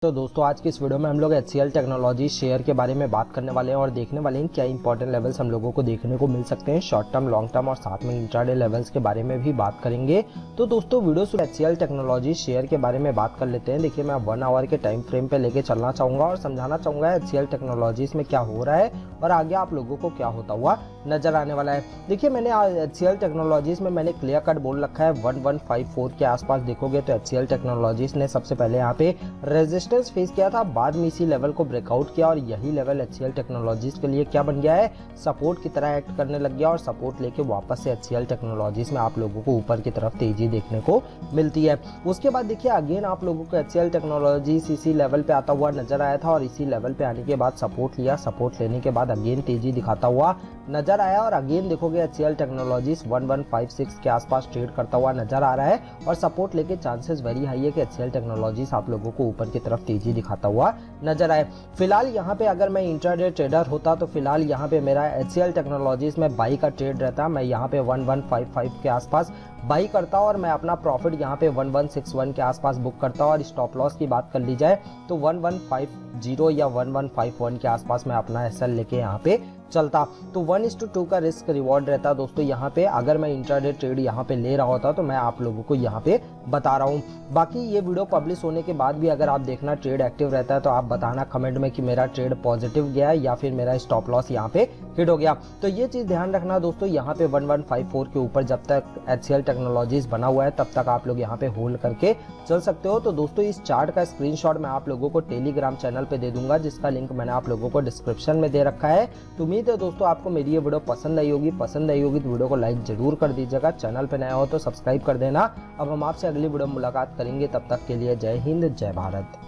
तो दोस्तों आज की इस वीडियो में हम लोग HCL टेक्नोलॉजी शेयर के बारे में बात करने वाले हैं और देखने वाले हैं क्या इंपॉर्टेंट लेवल्स हम लोगों को देखने को मिल सकते हैं शॉर्ट टर्म, लॉन्ग टर्म और साथ में इंट्राडे लेवल्स के बारे में भी बात करेंगे। तो दोस्तों वीडियो शुरू HCL टेक्नोलॉजी शेयर के बारे में बात कर लेते हैं। देखिए मैं 1 आवर के टाइम फ्रेम पे लेके चलना चाहूंगा और समझाना चाहूंगा HCL टेक्नोलॉजीज में क्या हो रहा है और आगे आप लोगों को क्या होता हुआ नजर आने वाला है। देखिए मैंने HCL टेक्नोलॉजीज में मैंने क्लियर कट बोल रखा है 1154 के आसपास देखोगे तो HCL टेक्नोलॉजीज ने सबसे पहले यहाँ पे रेजिस्टेंस फेस किया था, बाद में इसी लेवल को ब्रेकआउट किया और यही लेवल HCL टेक्नोलॉजीज के लिए क्या बन गया है, सपोर्ट की तरह एक्ट करने लग गया और सपोर्ट लेके वापस से HCL टेक्नोलॉजीज में आप लोगों को ऊपर की तरफ तेजी देखने को मिलती है। उसके बाद देखिए अगेन आप लोगों को HCL टेक्नोलॉजीज इसी लेवल पे आता हुआ नजर आया था और इसी लेवल पे आने के बाद सपोर्ट लिया, सपोर्ट लेने के बाद अगेन तेजी दिखाता हुआ नजर आया और अगेन देखोगे HCL टेक्नोलॉजीज 1156 के आसपास ट्रेड करता हुआ नजर आ रहा है और सपोर्ट लेके चांसेस वेरी हाई है कि HCL टेक्नोलॉजीज आप लोगों को ऊपर की तरफ तेजी दिखाता हुआ नजर आए। फिलहाल यहाँ पे अगर मैं इंट्राडे ट्रेडर होता तो फिलहाल यहाँ पे मेरा HCL टेक्नोलॉजीज में बाई का ट्रेड रहता, मैं यहाँ पे 1155 के आसपास बाई करता और मैं अपना प्रॉफिट यहाँ पे 1161 के आसपास बुक करता और स्टॉप लॉस की बात कर ली जाए तो 1150 या 1151 के आसपास मैं अपना एसएल लेके यहाँ पे चलता। तो 1:2 का रिस्क रिवॉर्ड रहता दोस्तों यहाँ पे। अगर मैं इंट्राडे ट्रेड यहाँ पे ले रहा होता तो मैं आप लोगों को यहाँ पे बता रहा हूँ। बाकी ये वीडियो पब्लिश होने के बाद भी अगर आप देखना ट्रेड एक्टिव रहता है तो आप बताना कमेंट में कि मेरा ट्रेड पॉजिटिव गया है या फिर मेरा स्टॉप लॉस यहाँ पे हिट हो गया। तो ये चीज ध्यान रखना दोस्तों, यहाँ पे 1154 के ऊपर जब तक HCL टेक्नोलॉजीज बना हुआ है तब तक आप लोग यहाँ पे होल्ड करके चल सकते हो। तो दोस्तों इस चार्ट का स्क्रीनशॉट मैं आप लोगों को टेलीग्राम चैनल पे दे दूंगा जिसका लिंक मैंने आप लोगों को डिस्क्रिप्शन में दे रखा है। तो उम्मीद है दोस्तों आपको मेरी ये वीडियो पसंद आई होगी तो वीडियो को लाइक जरूर कर दीजिएगा, चैनल पे नया हो तो सब्सक्राइब कर देना। अब हम आपसे अगली वीडियो में मुलाकात करेंगे, तब तक के लिए जय हिंद जय भारत।